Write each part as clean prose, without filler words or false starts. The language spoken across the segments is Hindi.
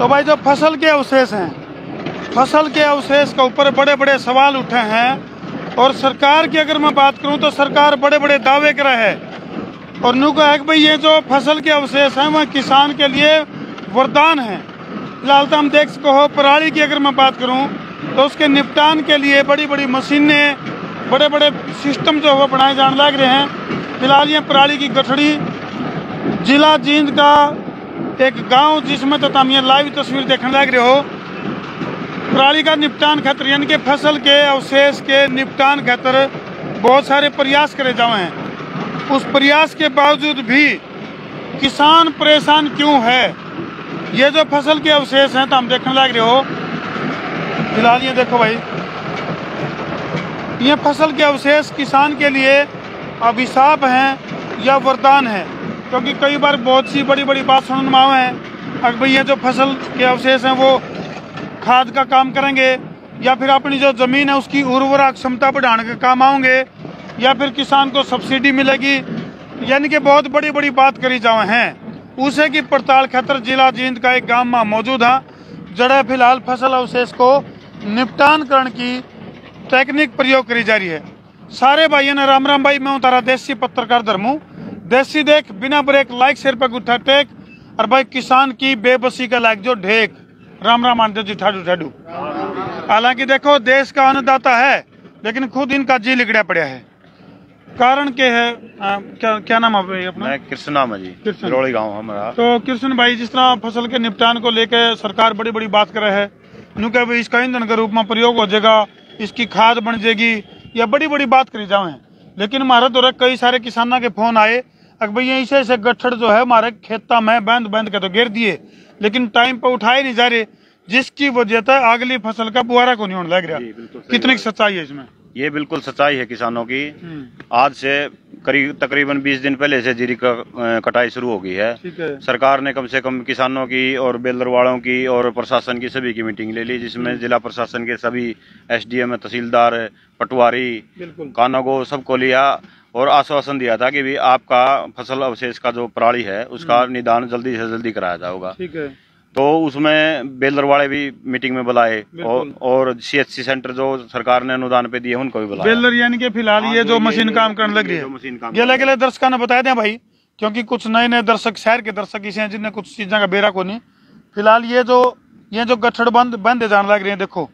तो भाई जो फसल के अवशेष हैं, फसल के अवशेष के ऊपर बड़े बड़े सवाल उठे हैं। और सरकार की अगर मैं बात करूं तो सरकार बड़े बड़े दावे कर रहा है और नु कहा है कि भाई ये जो फसल के अवशेष हैं वह किसान के लिए वरदान है। फिलहाल तो हम देख सको हो पराली की अगर मैं बात करूं तो उसके निपटान के लिए बड़ी बड़ी मशीनें, बड़े बड़े सिस्टम जो है बनाए जाने लग रहे हैं। फिलहाल ये पराली की गठड़ी जिला जींद का एक गांव जिसमें तो हम ये लाइव तस्वीर देखने लग रहे हो। पराली का निपटान खातर यानी कि फसल के अवशेष के निपटान खातर बहुत सारे प्रयास करे जाए हैं। उस प्रयास के बावजूद भी किसान परेशान क्यों है? ये जो फसल के अवशेष हैं तो हम देखने लग रहे हो। फिलहाल ये देखो भाई, ये फसल के अवशेष किसान के लिए अभिशाप हैं या वरदान है, क्योंकि कई बार बहुत सी बड़ी बड़ी बात सुनने में आए हैं। अगर भाई ये जो फसल के अवशेष हैं वो खाद का काम करेंगे या फिर अपनी जो ज़मीन है उसकी उर्वरा क्षमता बढ़ाने के काम आएंगे या फिर किसान को सब्सिडी मिलेगी, यानी कि बहुत बड़ी बड़ी बात करी जाए हैं। उसे की पड़ताल खातर जिला जींद का एक गांव में मौजूद है जड़े फिलहाल फसल अवशेष को निपटान करने की टेक्निक प्रयोग करी जा रही है। सारे भाइयों ने राम राम भाई, मैं हूँ तारा देसी पत्रकार धर्मू। देसी देख बिना ब्रेक लाइक शेयर पर गुठा टेक और भाई किसान की बेबसी का लाइक जो ढेक। राम राम आंटे जी ठाडू ठाडू। हालांकि देखो देश का अन्नदाता है लेकिन खुद इनका जी लिगड़ा पड़ा है। कारण क्या है? क्या नाम है अपना? कृष्ण नाम है जी, रोड़ी गांव हमारा। तो कृष्ण भाई, जिस तरह फसल के निपटान को लेकर सरकार बड़ी बड़ी बात कर रहे हैं, भाई इसका ईंधन के रूप में प्रयोग हो जाएगा, इसकी खाद बन जाएगी, या बड़ी बड़ी बात करी जाए हैं। लेकिन हमारे दौरे कई सारे किसानों के फोन आए कि भाई ऐसे ऐसे गट्ठड़ जो है हमारे खेता में बंद बंद के तो गिर दिए लेकिन टाइम पर उठाए नहीं जा रहे, जिसकी वजह से अगली फसल का बुआरा को नहीं होने लग रहा। कितनी सच्चाई है इसमें? ये बिल्कुल सच्चाई है किसानों की। आज से तकरीबन 20 दिन पहले से जीरी का कटाई शुरू हो गई है। सरकार ने कम से कम किसानों की और बेलर वालों की और प्रशासन की सभी की मीटिंग ले ली, जिसमें जिला प्रशासन के सभी एसडीएम, तहसीलदार, पटवारी, कानूगो सबको लिया और आश्वासन दिया था कि भी आपका फसल अवशेष का जो पराली है उसका निदान जल्दी से जल्दी कराया जाएगा। तो उसमें बेलर वाले भी मीटिंग में बुलाए और सीएचसी सेंटर जो सरकार ने अनुदान पे दिए उनको भी बुलाया। बेलर यानी कि फिलहाल ये जो मशीन काम करने लग रही है, गेले गेले दर्शकों ने बता दें भाई, क्योंकि कुछ नए नए दर्शक शहर के दर्शक इसे हैं जिन्हें कुछ चीज़ों का बेरा को नहीं। फिलहाल ये जो गठड़ बंद जाने लग रही है, देखो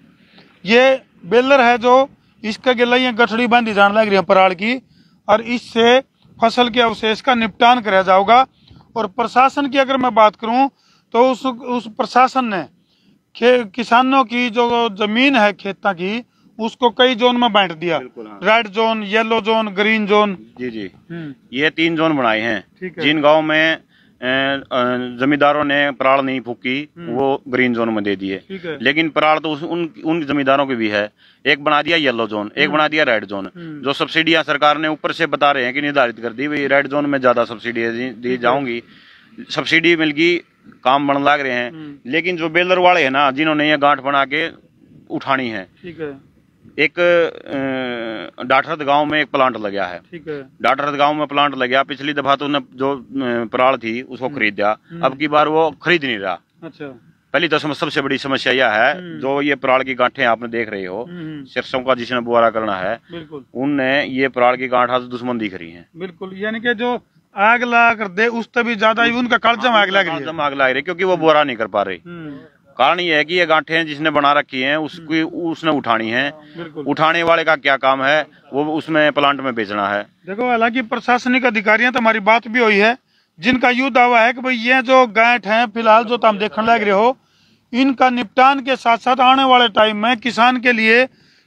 ये बेलर है जो इसका गेला ये गठड़ी बंद जाने लग रही है पराल की, और इससे फसल के अवशेष का निपटान कराया जाएगा। और प्रशासन की अगर मैं बात करूं तो उस प्रशासन ने किसानों की जो जमीन है खेता की उसको कई जोन में बांट दिया। Red zone, yellow zone, green zone. जी ये 3 जोन बनाए हैं। जिन गांव में जमींदारों ने पराल नहीं फूकी वो ग्रीन जोन में दे दिए, लेकिन पराल तो उन जमींदारों की भी है। एक बना दिया येलो जोन, एक बना दिया रेड जोन। जो सब्सिडियां सरकार ने ऊपर से बता रहे हैं कि निर्धारित कर दी, भाई रेड जोन में ज्यादा सब्सिडी दी जाऊंगी, सब्सिडी मिल गई, काम बन लग रहे हैं। लेकिन जो बेलर वाले हैं ना, जिन्होंने ये गांठ बना के उठानी है, एक डाठरद गांव में एक प्लांट लगा है। डाठरद गांव में प्लांट लगा, पिछली दफा तो उन्हें जो पराल थी उसको खरीदा, अब की बार वो खरीद नहीं रहा। पहली तो सबसे बड़ी समस्या यह है, जो ये पराल की गांठें आपने देख रहे हो, सरसों का जिसने बुआरा करना है उनने ये पराल की गांठ आज दुश्मन दिख रही है। बिल्कुल, यानी कि जो आग लगा कर दे उससे भी ज्यादा उनका कालजम आग लग रही है, क्योंकि वो बुआरा नहीं कर पा रही। कारण ये है कि ये गांठें जिसने बना रखी हैं उसने उठानी है। उठाने वाले का क्या काम है, वो उसमें प्लांट में बेचना है। देखो, हालांकि प्रशासनिक अधिकारियों तो हमारी बात भी हुई है, जिनका यूं दावा है कि भाई ये जो गांठ है फिलहाल जो तुम देखने लग रहे हो, इनका निपटान के साथ साथ आने वाले टाइम में किसान के लिए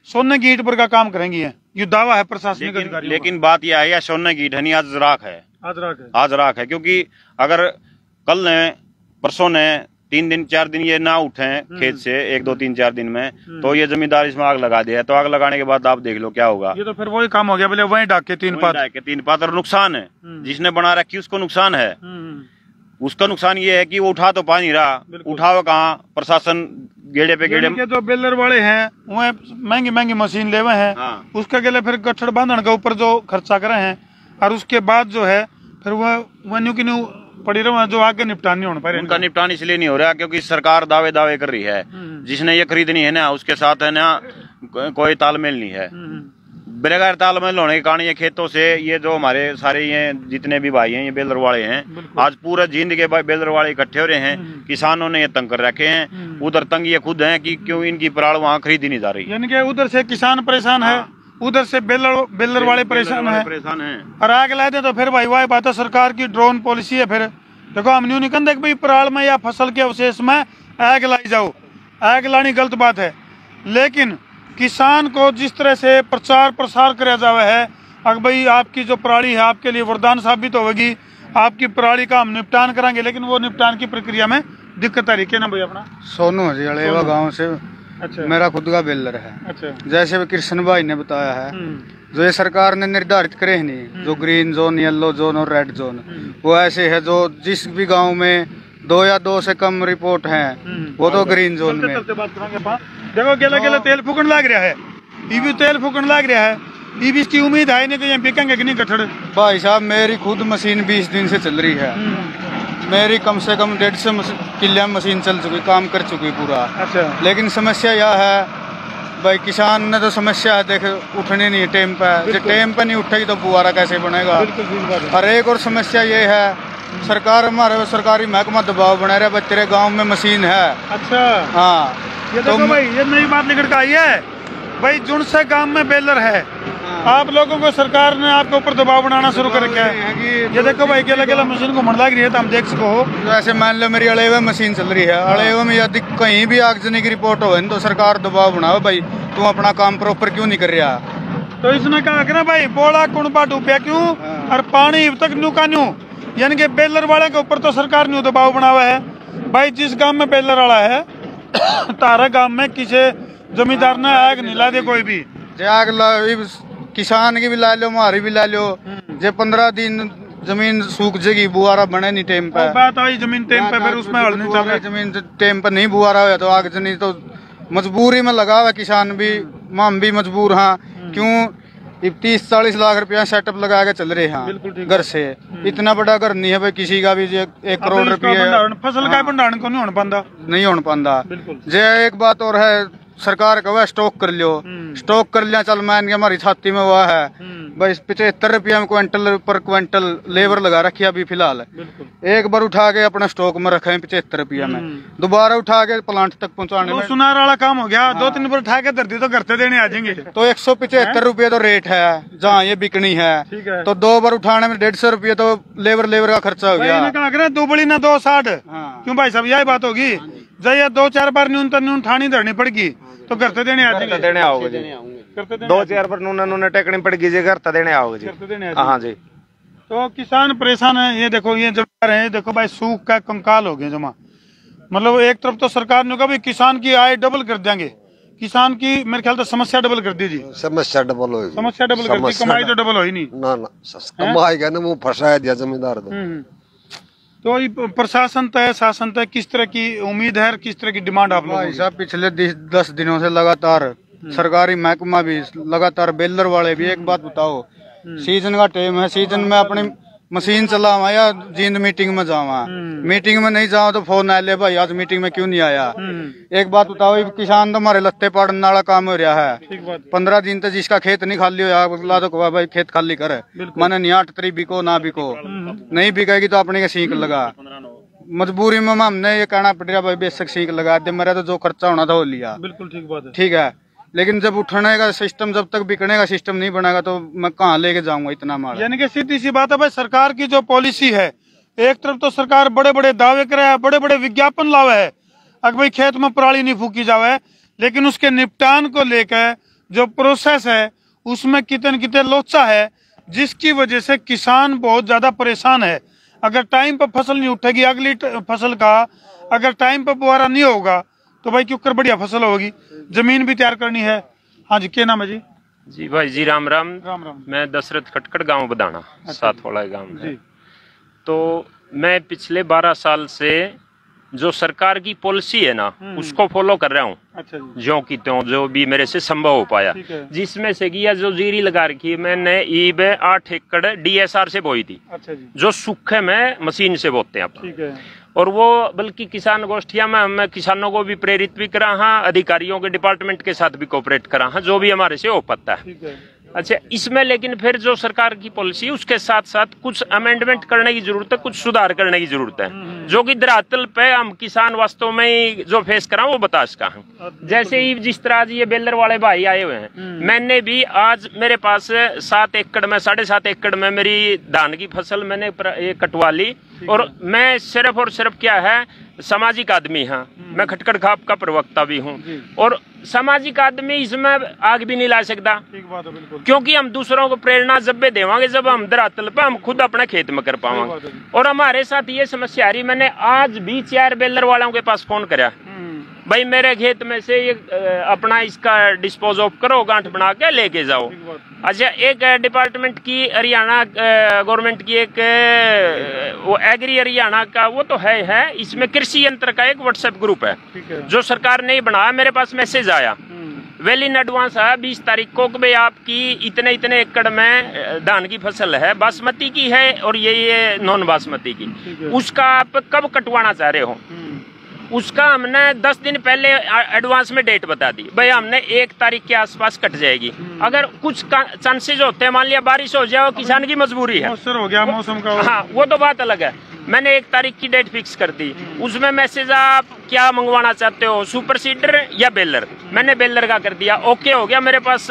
सोने की ईंट पर का काम करेंगी। ये दावा है प्रशासनिक अधिकारी। लेकिन बात यह है, सोने की ईंट नहीं, आज राख है। आज राख है, क्योंकि अगर कल ने परसों ने 3 दिन 4 दिन ये ना उठे खेत से, 1 2 3 4 दिन में, तो ये जमींदार इसमें आग लगा दिया। तो आग लगाने के बाद आप देख लो क्या होगा। ये तो फिर वही काम हो गया, बोले वहीं डाक के 3 पात और नुकसान है। जिसने बना रखी उसको नुकसान है। उसका नुकसान ये है कि वो उठा तो पा नहीं रहा, उठाओ कहाँ? प्रशासन गेड़े पे गेड़े। जो बेलर वाले हैं वो महंगी महंगी मशीन ले हुए हैं, उसके गेले फिर गठड़ बांधने के ऊपर जो खर्चा करे हैं, और उसके बाद जो है फिर वह न्यू की न्यू पड़ी रहा, जो आगे निपटान नहीं हो पा रहे। उनका निपटान इसलिए नहीं हो रहा क्योंकि सरकार दावे कर रही है, जिसने ये खरीदनी है ना उसके साथ है ना कोई तालमेल नहीं है। बगैर तालमेल होने के कारण ये खेतों से ये जो हमारे सारे ये जितने भी भाई हैं ये बेलर वाले हैं, आज पूरा जिंद के बेलर वाले इकट्ठे हो रहे हैं, किसानों ने ये तंग कर रखे हैं। उधर तंग ये खुद हैं कि क्यों इनकी पराल वहाँ खरीदी नहीं जा रही, यानी कि उधर से किसान परेशान है, उधर से बेलर वाले परेशान है। और आग ला दे तो फिर भाई वही बात है, सरकार की ड्रोन पॉलिसी है। फिर देखो हम न्यू निकल देख भाई पराल में या फसल के अवशेष में आग लाई जाओ, आग लानी गलत बात है, लेकिन किसान को जिस तरह से प्रचार प्रसार कराया जावा है, अगर भाई आपकी जो पराली है आपके लिए वरदान साबित होगी, आपकी पराली का हम निपटान कराएंगे, लेकिन वो निपटान की प्रक्रिया में दिक्कत आ रही है ना भाई। अपना सोनू हजियालेवा गाँव से अच्छा मेरा खुद का बेलर है। अच्छा, जैसे कृष्ण भाई ने बताया है, जो ये सरकार ने निर्धारित करे नहीं, जो ग्रीन जोन, येलो जोन और रेड जोन, वो ऐसे है जो जिस भी गांव में 2 या 2 से कम रिपोर्ट है वो तो ग्रीन जोन में। देखो गेला गेला तेल फूकन लग रहा है, ईवी तेल फूकन लग रहा है, ईवी की उम्मीद है नहीं कि ये बिकेंगे कि नहीं कठड़। भाई साहब मेरी खुद मशीन 20 दिन से चल रही है, मेरी कम से कम 150 किले मशीन चल चुकी, काम कर चुकी पूरा। अच्छा, लेकिन समस्या यह है भाई किसान ने तो समस्या है, देख उठने नहीं टाइम पे, जब टाइम पे नहीं उठेगी तो बुआरा कैसे बनेगा। और एक और समस्या ये है, सरकार हमारे सरकारी महकमा दबाव बना रहा है, तेरे गाँव में मशीन है। अच्छा हाँ, ये देखो भाई ये नई बात निकल के आई है भाई, जुन से गांव में बेलर है, आप लोगों को सरकार ने आपके ऊपर दबाव बनाना शुरू कर रखा है। ये देखो भाई गेला गेला मशीन को मन लग रही है, तो हम देख सको। जैसे मान लो मेरी अलेवा मशीन चल रही है, अलेवा में यदि कहीं भी आगजनी की रिपोर्ट हो तो सरकार दबाव बनाओ भाई, तुम अपना काम प्रॉपर क्यों नहीं कर रहा। तो इसने कहा कि ना भाई बोला कुणबा डूबया क्यों और पानी अब तक न्यू का न्यू, यानी कि बेलर वाले के ऊपर तो सरकार ने दबाव बनावा है। भाई जिस गांव में बेलर वाला है तारा गांव में किसी जमींदार ने आग नहीं ला दे, कोई भी आग किसान की भी ला लो, हमारी भी ला लो, जे 15 दिन जमीन सूख जाएगी, बुआरा बने नहीं टाइम पे। बात आई जमीन टाइम पे, फिर उसमें हल नहीं चल रहा, जमीन टाइम पे नहीं बुआरा हुआ तो आग नहीं, तो मजबूरी में लगा हुआ किसान भी, हम भी मजबूर। हाँ क्यों 30-40 लाख रुपया सेटअप लगा के चल रहे हैं घर से, इतना बड़ा घर नहीं है भाई किसी का भी, 1 करोड़ रुपया फसल का भंडारण को नहीं होने पाता, नहीं होने पाता। जे एक बात और है, सरकार का स्टॉक कर लियो, स्टॉक कर लिया, चल मान के हमारी छाती में हुआ है भाई 75 रुपया में क्विंटल पर क्विंटल लेबर लगा रखी है अभी फिलहाल। एक बार उठा के अपना स्टॉक में रखे 75 रुपया में, दोबारा उठा के प्लांट तक पहुंचाने में सुनार वाला काम हो गया। 2-3 बार उठा के धरती तो घर देने आ जाएंगे, तो 175 रुपये तो रेट है जहाँ ये बिकनी है, तो 2 बार उठाने में 150 रुपये तो लेबर का खर्चा हो गया। 2 बड़ी ना 260 क्यों भाई साहब, यही बात होगी। जब ये 2-4 बार न्यूनतम ठानी धरनी पड़ेगी तो घर देने आओगे जी, 2-4 पर नूने टेकनी पड़ेगी जी, घर देने आओगे जी। हाँ जी, तो किसान परेशान है। ये देखो ये जब रहे देखो भाई सूख का कंकाल हो गए जमा, मतलब एक तरफ तो सरकार ने कहा भाई किसान की आय डबल कर देंगे, किसान की मेरे ख्याल से समस्या डबल कर दी जी, समस्या डबल हो, समस्या डबल कर दी, कमाई तो डबल हो ही नहीं ना कमाई का मुँह फंसाया दिया जमींदार। तो प्रशासन तय शासन तय किस तरह की उम्मीद है, किस तरह की डिमांड आप लोगों की? साहब पिछले 10 दिनों से लगातार सरकारी महकमा भी लगातार बेलर वाले भी, एक बात बताओ सीजन का टाइम है, सीजन में अपनी मशीन चलावा या जींद मीटिंग में जावा, मीटिंग में नहीं जाओ तो फोन आ ले भाई आज मीटिंग में क्यों नहीं आया। एक बात बताओ किसान तो हमारे लत्ते पाड़ने वाला काम हो रहा है, 15 दिन तक जिसका खेत नहीं खाली हो तो भाई खेत खाली करे, मैंने नहीं 8 तारीख बिको ना बिको, नहीं बिकेगी तो अपने के सीख लगा, मजबूरी में हमने ये कहना पड़ रहा भाई बेशक सीख लगा दे, मेरा तो जो खर्चा होना था वो लिया। बिल्कुल ठीक बात है, ठीक है, लेकिन जब उठने का सिस्टम, जब तक बिकने का सिस्टम नहीं बनेगा तो मैं कहाँ लेके जाऊंगा इतना माल। यानी कि सीधी सी बात है भाई, सरकार की जो पॉलिसी है, एक तरफ तो सरकार बड़े बड़े दावे करे है, बड़े बड़े विज्ञापन लावे है अगर भाई खेत में पराली नहीं फूकी जावे, लेकिन उसके निपटान को लेकर जो प्रोसेस है उसमें कितने कितने लोचा है, जिसकी वजह से किसान बहुत ज्यादा परेशान है। अगर टाइम पर फसल नहीं उठेगी, अगली फसल का अगर टाइम पर बुआरा नहीं होगा तो भाई क्यों कर बढ़िया फसल होगी, जमीन भी तैयार करनी है। हाँ जी, क्या नाम है जी? जी भाई जी राम राम। राम राम। मैं दशरथ खटकड़ गांव बदाना, साथ वाला गांव है। तो मैं पिछले 12 साल से जो सरकार की पॉलिसी है ना उसको फॉलो कर रहा हूँ। अच्छा जी। जो की त्यों जो भी मेरे से संभव हो पाया, जिसमें से कि जो जीरी लगा रखी है मैंने ईब 8 एकड़ DSR से बोई थी। अच्छा जी। जो सूखे में मशीन से बोते हैं ठीक है। और वो बल्कि किसान गोष्ठियां में हम किसानों को भी प्रेरित भी करा हाँ, अधिकारियों के डिपार्टमेंट के साथ भी कोऑपरेट करा हाँ, जो भी हमारे से हो पाता है। ठीक है। अच्छा, इसमें लेकिन फिर जो सरकार की पॉलिसी उसके साथ साथ कुछ अमेंडमेंट करने की जरूरत है, कुछ सुधार करने की जरूरत है, जो कि धरातल पे हम किसान वास्तव में जो फेस करा वो बता सका हूँ। जैसे ही जिस तरह आज ये बेलर वाले भाई आए हुए हैं, मैंने भी आज मेरे पास 7 एकड़ में 7.5 एकड़ में मेरी धान की फसल मैंने कटवा ली। और मैं सिर्फ और सिर्फ क्या है, सामाजिक आदमी हाँ, मैं खटखट खाप का प्रवक्ता भी हूँ और सामाजिक आदमी इसमें आग भी नहीं ला सकता। ठीक बात है, बिल्कुल। क्योंकि हम दूसरों को प्रेरणा जब भी देवांगे जब हम धरातल पे हम खुद अपने खेत में कर पावांगे। और हमारे साथ ये समस्या आ रही, मैंने आज भी 4 बेलर वालों के पास फोन करा, भाई मेरे खेत में से ये अपना इसका डिस्पोज ऑफ करो, गांठ बना के लेके जाओ। अच्छा, एक डिपार्टमेंट की हरियाणा गवर्नमेंट की एक वो एग्री हरियाणा का वो तो है इसमें कृषि यंत्र का एक व्हाट्सएप ग्रुप है जो सरकार ने बनाया। मेरे पास मैसेज आया वेल इन एडवांस है 20 तारीख को कि भाई आपकी इतने एकड़ में धान की फसल है, बासमती की है और ये नॉन बासमती की, उसका आप कब कटवाना चाह रहे हो। उसका हमने 10 दिन पहले एडवांस में डेट बता दी, भाई हमने 1 तारीख के आसपास कट जाएगी। अगर कुछ चांसेस होते हैं, मान लिया बारिश हो जाए, किसान की मजबूरी है, मौसम हो गया मौसम का, हाँ वो तो बात अलग है। मैंने 1 तारीख की डेट फिक्स कर दी, उसमें मैसेज आप क्या मंगवाना चाहते हो, सुपर सीडर या बेलर। मैंने बेलर का कर दिया, ओके हो गया, मेरे पास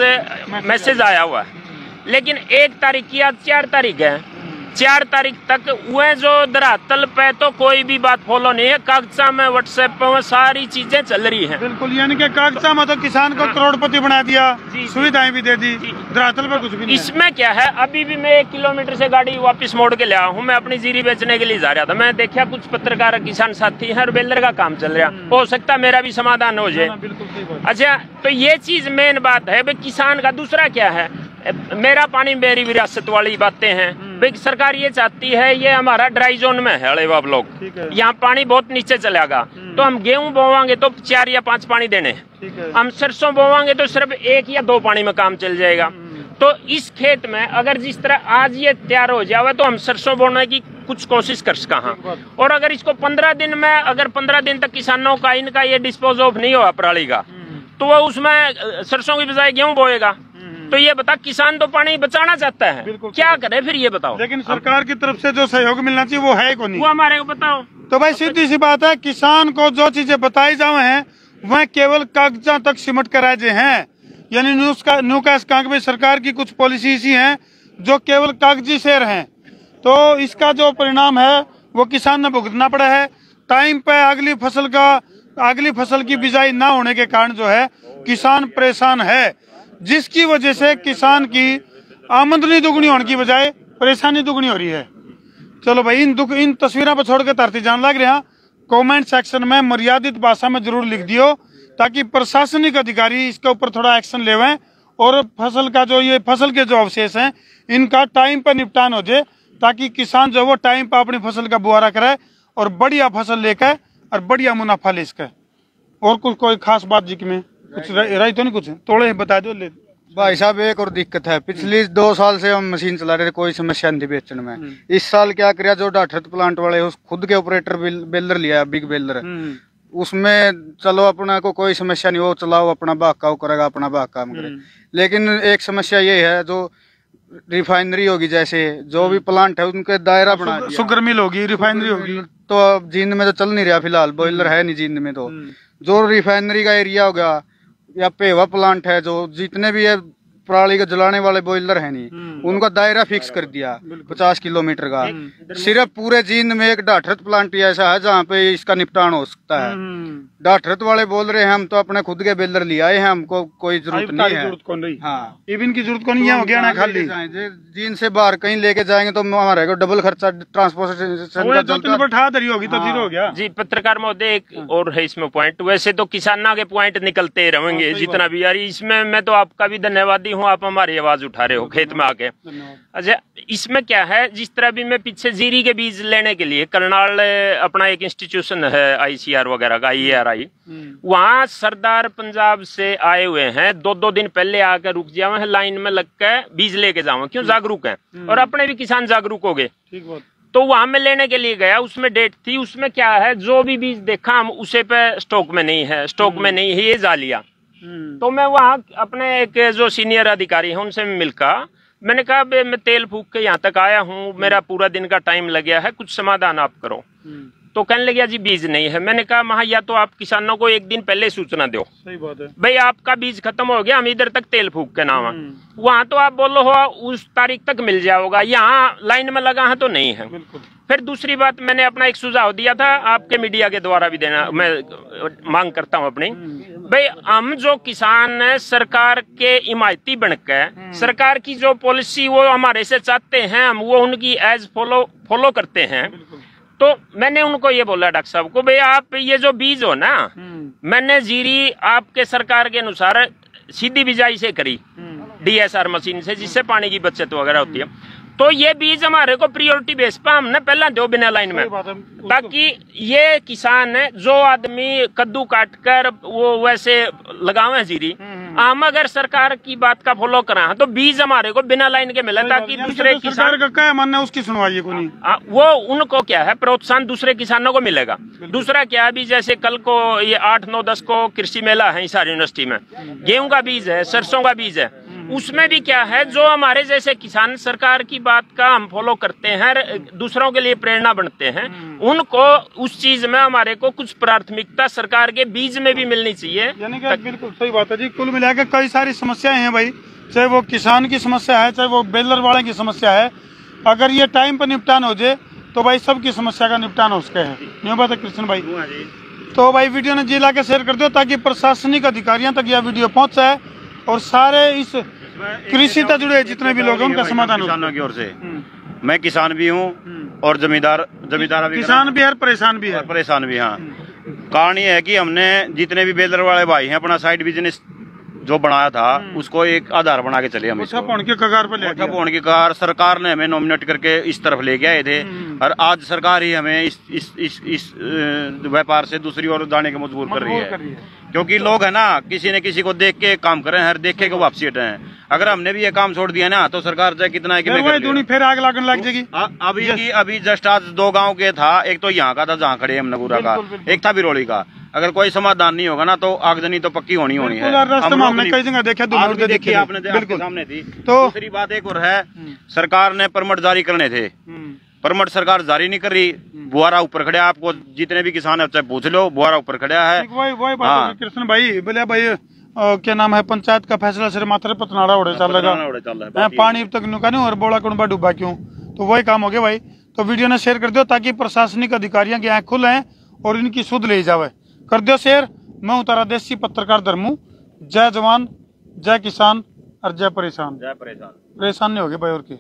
मैसेज आया हुआ है। लेकिन 1 तारीख की आज 4 तारीख है, 4 तारीख तक वह जो धरातल पे तो कोई भी बात फॉलो नहीं है। कागजा में व्हाट्सएप पे सारी चीजें चल रही हैं। बिल्कुल, यानी कि कागजा में तो किसान को करोड़पति बना दिया, सुविधाएं भी दे दी, धरातल पे कुछ भी नहीं। इसमें क्या है, अभी भी मैं 1 किलोमीटर से गाड़ी वापस मोड़ के ले आया हूँ। मैं अपनी जीरी बेचने के लिए जा रहा था, मैं देखा कुछ पत्रकार किसान साथी हैं और बेलर का काम चल रहा, हो सकता मेरा भी समाधान हो जाए। अच्छा, तो ये चीज मेन बात है भाई। किसान का दूसरा क्या है, मेरा पानी मेरी विरासत वाली बातें हैं भाई। सरकार ये चाहती है, ये हमारा ड्राई जोन में है अड़ेवा ब्लॉक, यहाँ पानी बहुत नीचे चलेगा, तो हम गेहूं बोवांगे तो 4 या 5 पानी देने, हम सरसों बोवांगे तो सिर्फ 1 या 2 पानी में काम चल जाएगा। तो इस खेत में अगर जिस तरह आज ये तैयार हो जाए तो हम सरसों बोने की कुछ कोशिश कर सका हाँ। और अगर इसको 15 दिन में, अगर 15 दिन तक किसानों का इनका ये डिस्पोज ऑफ नहीं हुआ पराली का, तो वो उसमें सरसों की बजाय गेहूं बोएगा। तो ये बता, किसान तो पानी बचाना चाहता है, क्या करे फिर ये बताओ। लेकिन सरकार की तरफ से जो सहयोग मिलना चाहिए वो है को नहीं, वो हमारे को बताओ। तो भाई सीधी सी बात है, किसान को जो चीजें बताई जाए हैं वह केवल कागजा तक सिमट कर आए हैं। यानी न्यू कैश भाई सरकार की कुछ पॉलिसी ऐसी हैं जो केवल कागजी शेर हैं, तो इसका जो परिणाम है वो किसान ने भुगतना पड़ा है। टाइम पे अगली फसल की बिजाई ना होने के कारण जो है किसान परेशान है, जिसकी वजह से किसान की आमदनी दुगनी होने की बजाय परेशानी दुगनी हो रही है। चलो भाई, इन तस्वीरों पर छोड़ के धरती जान लग रहा, कमेंट सेक्शन में मर्यादित भाषा में जरूर लिख दियो ताकि प्रशासनिक अधिकारी इसके ऊपर थोड़ा एक्शन लेवें और फसल के जो अवशेष हैं इनका टाइम पर निपटान हो जाए, ताकि किसान जो वो टाइम पर अपनी फसल का बुआरा करे और बढ़िया फसल लेकर और बढ़िया मुनाफा ले सके। और कुछ कोई खास बात जी में कुछ रही तो नहीं, कुछ थोड़े बता दो। भाई साहब, एक और दिक्कत है, पिछली 2 साल से हम मशीन चला रहे थे, कोई समस्या नहीं थी बेचने में। इस साल क्या किया, जो डाठरत प्लांट वाले उस खुद के ऑपरेटर बेलर लिया, बिग बेलर, उसमें चलो अपना को कोई समस्या नहीं, वो चलाओ अपना भाग करेगा, अपना भाग काम करे। लेकिन एक समस्या ये है, जो रिफाइनरी होगी, जैसे जो भी प्लांट है उनके दायरा बना दिया, शुगर मिल होगी, रिफाइनरी होगी, तो अब जींद में तो चल नहीं रहा फिलहाल, बॉयलर है नहीं जींद में। तो जो रिफाइनरी का एरिया होगा या पेवा प्लांट है, जो जितने भी है पराली के जलाने वाले बॉयलर है नहीं, उनका दायरा फिक्स कर दिया 50 किलोमीटर का। सिर्फ पूरे जींद में एक डाठरत प्लांट ऐसा है जहाँ पे इसका निपटान हो सकता है। डाठरत वाले बोल रहे हैं हम तो अपने खुद के बेलर ले आए हैं, हमको कोई जरूरत नहीं है। हाँ, इवन की जरूरत को नहीं हो गया ना, खाली जींद से बाहर कहीं लेके जाएंगे तो हमारे को डबल खर्चा ट्रांसपोर्टेशन बैठा दरी होगी तो जीरो हो गया। जी पत्रकार महोदय, एक और है इसमें पॉइंट, वैसे तो किसाना के पॉइंट निकलते रहेंगे जितना भी यार, इसमें मैं तो आपका भी धन्यवादी हूँ आप हमारी आवाज उठा रहे हो खेत में आके। अच्छा, इसमें क्या है, जिस तरह भी मैं पीछे जीरी के बीज लेने के लिए करनाल अपना एक इंस्टीट्यूशन है ICR वगैरह का, IARI, वहाँ सरदार पंजाब से आए हुए हैं, 2-2 दिन पहले आकर रुक जाओ हैं, लाइन में लग के बीज लेके जाओ, क्यों, जागरूक है और अपने भी किसान जागरूक हो गए। तो वहां में लेने के लिए गया, उसमें डेट थी, उसमें क्या है, जो भी बीज देखा हम उसे पे स्टॉक में नहीं है, स्टॉक में नहीं है, ये जालिया। तो मैं वहाँ अपने एक जो सीनियर अधिकारी है उनसे मिलकर मैंने कहा मैं तेल फूक के यहाँ तक आया हूँ, मेरा पूरा दिन का टाइम लग गया है, कुछ समाधान आप करो। तो कहने लगे जी बीज नहीं है। मैंने कहा महा या तो आप किसानों को एक दिन पहले सूचना दो, सही बात है भाई आपका बीज खत्म हो गया, हम इधर तक तेल फूक के नाम, वहाँ तो आप बोलो हो उस तारीख तक मिल जाओगा, यहाँ लाइन में लगा है तो नहीं है। फिर दूसरी बात, मैंने अपना एक सुझाव दिया था, आपके मीडिया के द्वारा भी देना मैं मांग करता हूँ अपनी, भाई हम जो किसान है सरकार के हिमायती बनकर सरकार की जो पॉलिसी वो हमारे से चाहते हैं, हम वो उनकी एज फॉलो करते हैं। तो मैंने उनको ये बोला डॉक्टर साहब को, भाई आप ये जो बीज हो ना, मैंने जीरी आपके सरकार के अनुसार सीधी बिजाई से करी DSR मशीन से, जिससे पानी की बचत वगैरह होती है। तो ये बीज हमारे को प्रायोरिटी बेस पर हमने पहला दो बिना लाइन में, ताकि ये किसान है जो आदमी कद्दू काट कर वो वैसे लगावे जीरी, हम अगर सरकार की बात का फॉलो करा तो बीज हमारे को बिना लाइन के मिले, ताकि दूसरे किसान का क्या मानना है उसकी सुनवाई को नहीं, वो उनको क्या है प्रोत्साहन दूसरे किसानों को मिलेगा। दूसरा क्या है, अभी जैसे कल को ये 8, 9, 10 को कृषि मेला है हिसार यूनिवर्सिटी में, गेहूं का बीज है, सरसों का बीज है, उसमें भी क्या है, जो हमारे जैसे किसान सरकार की बात का हम फॉलो करते हैं, दूसरों के लिए प्रेरणा बनते हैं, उनको उस चीज में हमारे को कुछ प्राथमिकता सरकार के बीज में भी मिलनी चाहिए। यानी कि बिल्कुल सही बात है जी। कुल मिलाकर कई सारी समस्याएं हैं भाई, चाहे वो किसान की समस्या है, चाहे वो बेलर वाले की समस्या है, अगर ये टाइम पर निपटान हो जाए तो भाई सबकी समस्या का निपटान हो सके है। नहीं बात है कृष्ण भाई? तो भाई वीडियो ने जिला के शेयर कर दो ताकि प्रशासनिक अधिकारियों तक यह वीडियो पहुँच जाए और सारे इस कृषि से जुड़े जितने भी लोग हैं उनका समाधान हो। किसानों की ओर से मैं किसान भी हूँ और जमींदार भी, किसान भी है, परेशान भी है, परेशान भी। हाँ, कारण ये है कि हमने जितने भी बेलर वाले भाई हैं अपना साइड बिजनेस जो बनाया था उसको एक आधार बना के चले, हम के कगार पर की कगार सरकार ने हमें नॉमिनेट करके इस तरफ लेके आए थे, और आज सरकार ही हमें इस व्यापार से दूसरी ओर जाने के मजबूर कर रही है। क्योंकि लोग है ना, किसी न किसी को देख के काम कर रहे हैं, हर देखे को वापसी हटे हैं। अगर हमने भी ये काम छोड़ दिया ना तो सरकार चाहे कितना है कि फिर आग लगने लग जाएगी। अभी जस्ट आज 2 गांव के था, एक तो यहाँ का था जहाँ खड़े हम नगुरा का, एक था बिरोली का। अगर कोई समाधान नहीं होगा ना तो आगजनी तो पक्की होनी है। हमने कई जगह देखा, आपने बिल्कुल सामने थी। तो दूसरी बात एक और है, सरकार ने परमिट जारी करने थे, परमिट सरकार जारी नहीं कर रही। बुआरा ऊपर खड़ा, आपको जितने भी किसान है चाहे पूछ लो, बुआरा ऊपर खड़ा है। वही बात कृष्ण भाई बोले भाई क्या नाम है, पंचायत का फैसला सिर्फ मात्र पतनाड़ा उड़े चल रहा, पानी तक नुका और बोला कुंबा डूबा क्यों, तो वही काम हो गया भाई। तो वीडियो ने शेयर कर दो ताकि प्रशासनिक अधिकारियों की आंख खुले और इनकी सुध ले जावे। कर दो शेयर। मैं हूँ तारा देसी पत्रकार धर्मू। जय जवान, जय किसान और जय परेशान। जय परेशान। परेशान नहीं हो गए भाई और की।